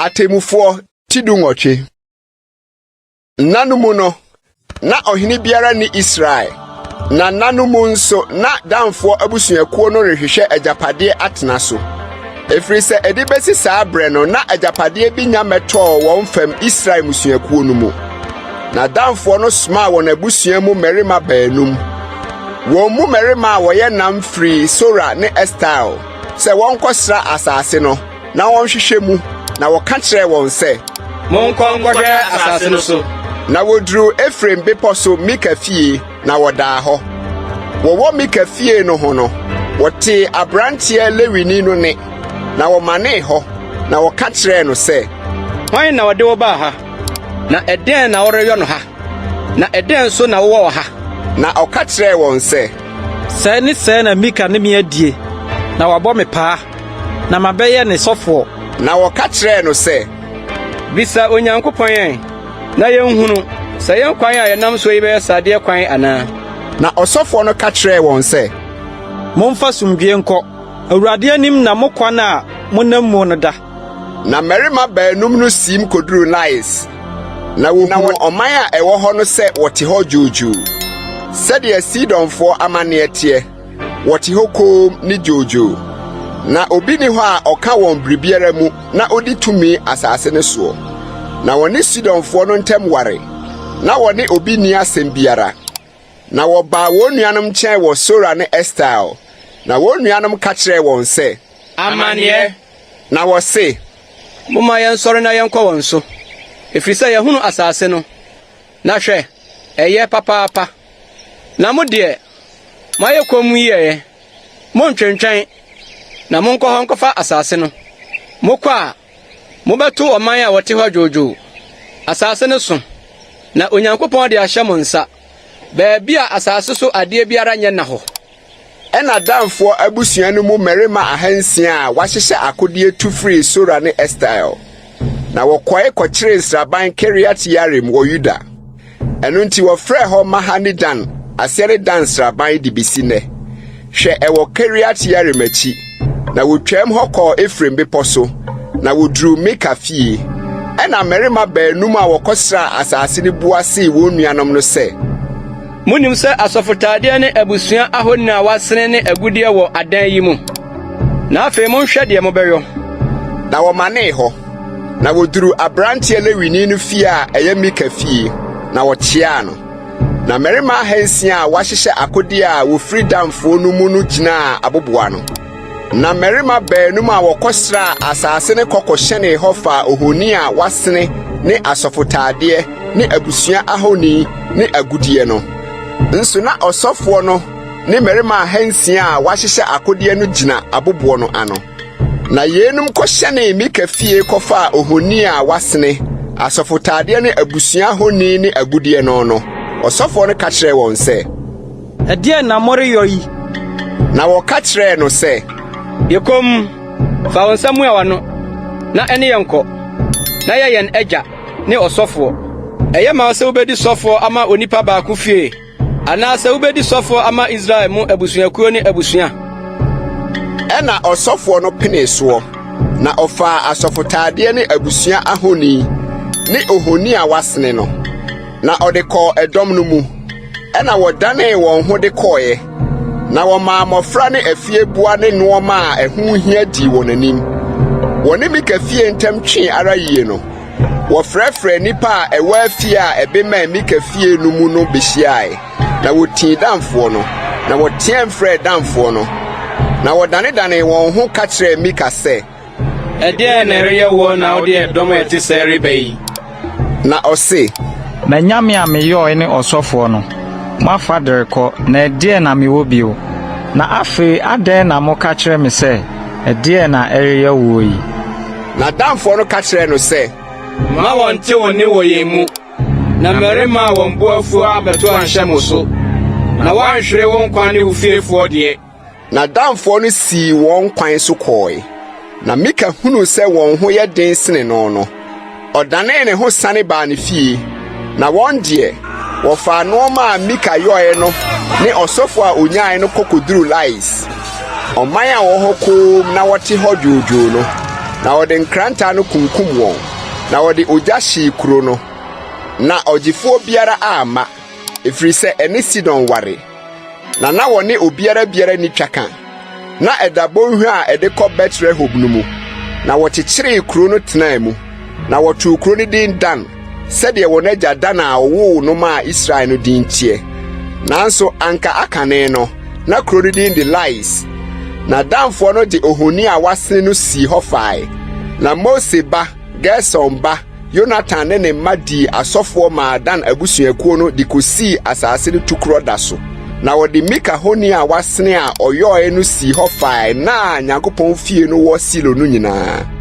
Atemufo tidungoche. Nanumu no na ohini biara ni Israel. Na nanumu nso na damfo abusuakuo no rehwehwe ajapade atena so. Efiri se edibesi saa bre no na ajapade bi nya meto won fam Israel musuakuo no mu. Na damfo no sma won abusua mu merima baanum. Won mu merima woye nam free Sora ne Esther. Se won kosra asase no na won hwehwe mu na wo ka kire won se Monko nkwohwe asase no so. Na wodru Efraim bepo so Micah fie na woda ho. Wo Micah fie no ho no wote abrantie Lewini no ne na wo mane ho na wo ka kire no se hwan na wode wo ba ha na eden na woreyo no ha na eden so na wo ha na o ka kire won se se na Micah ne me adie na wabɔ me paa na mabɛyɛ ne sɔfo na wo ka kire no se bisa onyankopɔn yɛn na yɛnhunu sɛ yɛn kwan a yɛnam so yi bɛyɛ sade kwan ana na osofo no ka kire won se momfa sumdue nkɔ awurade anim na mokwan a monam mu no da na merima baanum no sim koduru Laish na wo oman a ɛwɔ hɔ no sɛ wɔte hɔ jojo sɛde Sidonfo amane tie wɔte hɔ kom ni jojo na obi ni hɔ a ɔka wɔn bribiara mu na odi tumi asase ne so na wɔne Sidonfo no ntem ware na wɔne obi ni asɛm biara na wɔba wɔn nuanom kyɛn wɔ Sora ne Esther na wɔn nuanom ka kyerɛ wɔn sɛ amane na wɔse moma yɛn sɔre na yɛn kɔ wɔn so efiri sɛ yɛhunu asase no na hwɛ ɛyɛ papaapa na mo de ma yɛ kɔm yɛ mo ntwentwɛn na monkɔ hɔ nkɔfa asase no mokɔ a mobɛto ɔman a wɔte hɔ jojo asase no so na onyankopɔn de ahyɛ mo nsa baabi a asase so adeɛ biara nyɛ na hɔ ɛna damfo abusua no mu merima ahansia a wahyehyɛ akodie tu free Sora ne Esther na wɔkɔe kɔkyere Sraban Kiriat Yarim wɔ Yuda ɛno nti wɔfrɛ hɔ Mahanidan asɛre Dan Sraban de bisi nɛ hwɛ ɛwɔ Kiriat Yarim akyi na wotwam hɔ kɔ Efraim bepo so na wodru Micah fie ɛna merima baanum a wɔkɔsra asase ne buase wɔn nuanom no sɛ munim sɛ asɔfotade ne abusua ahoni a wasene ne agudie wɔ adan yi mu na afei monhwɛ de mo bɛyɔ na wɔmane hɔ na woduru abrantie Lewini no fie a ɛyɛ Micah fie na wɔkyea no na merima ahansia a wahyehyɛ akodie a wofiri damfo no mu no gyina aboboa no na merima baanum a wɔkɔsra asase ne kɔkɔhyɛne hɔ fa ohoni a wasene ne asɔfotade ne abusua ahoni ne agudie no nso na osofo no ne merima ahansia a wahyehyɛ akodie no gyina aboboɔ no ano na yenum kɔhyɛne Micah fie kɔfa ohoni a wasene asɔfotade ne abusua ahoni ne agudie no osofo no ka kyerɛ wɔn sɛ ɛdeɛ na moreyɔ yi na wɔka kyerɛ no sɛ yekom fa wɔn nsɛm a wano na ɛne yɛnkɔ na yɛn agya ne osofo ɛyɛ ma sɛ wobɛdi sɔfo ama onipa baako fie ana sɛ wobɛdi sɔfo ama Israel mu abusuakuo ne abusua ɛna osofo no pene soɔ na ɔfa asɔfotade ne abusua ahoni ne ohoni a wasene no na ɔde kɔ ɛdɔm no mu ɛna wɔdane wɔn ho de kɔɛ na wɔma mmɔfra ne afie bua ne noɔma a ɛho hia di wɔn anim wɔne Micah fie ntam twe ara yie no wɔfrɛfrɛ nipa a ɛwɔ afie a ɛbɛma Micah fie no mu no behyiae na wɔtii damfoɔ no na wɔteɛ mfrɛ damfoɔ no na wɔdane wɔn ho ka kyerɛ Micah sɛ ɛdeɛ na ɛreyɛ wɔ na wode ɛdɔm a ɛte sɛ reba yi na ɔse na nyame a meyɔe ne ɔsɔfoɔ no moafa de rekɔ na ɛdeɛ na mewɔ bio na afei adɛn na moka kyerɛ me sɛ ɛdeɛ na ɛreyɛ wɔ yi na damfoɔ no ka kyerɛ no sɛ ma wɔnte wɔn ne wɔ yɛn mu na merima wɔn boafuo abɛto anhyɛ mo so na wɔanhwere wɔn kwan ne wofiefoɔ deɛ na damfoɔ no sii wɔn kwan so kɔe na Micah hunu sɛ wɔn ho yɛ den sene no ɔdane ne ho sane baa ne fie na wɔn deɛ wɔfa noɔma a Micah yɔe no ne ɔsɔfo a onyae no kɔkɔduru Laish ɔman a wɔhɔ kom na wɔte hɔ jojo no na wɔde nkranta no kunkum wɔn na wɔde ogya hyi kuro no na ɔgyefo biara ama ɛfiri sɛ ɛne Sidon ware na wɔne obiara ni twaka na ɛda bɔnhwa a ɛde kɔ Bet-Rehob no mu na wɔkyekyeree kuro no tenaa mu na wɔtoo kuro no din Dan sɛdeɛ wɔn agya Dan a ɔwoo no maa Israel no din tie nanso anka Akane no na kuro no din de Laish na Danfoɔ no de ohoni a wasene no sii hɔ fae na Mose ba Gerson ba Jonathan ne mma di asɔfoɔ maa Dan abusuakuo no de kosii asase no tukuro da so na wɔde Micah honi a wasene a ɔyɔe no sii hɔ fae na Nyankopɔn fie no wɔ Silo no nyinaa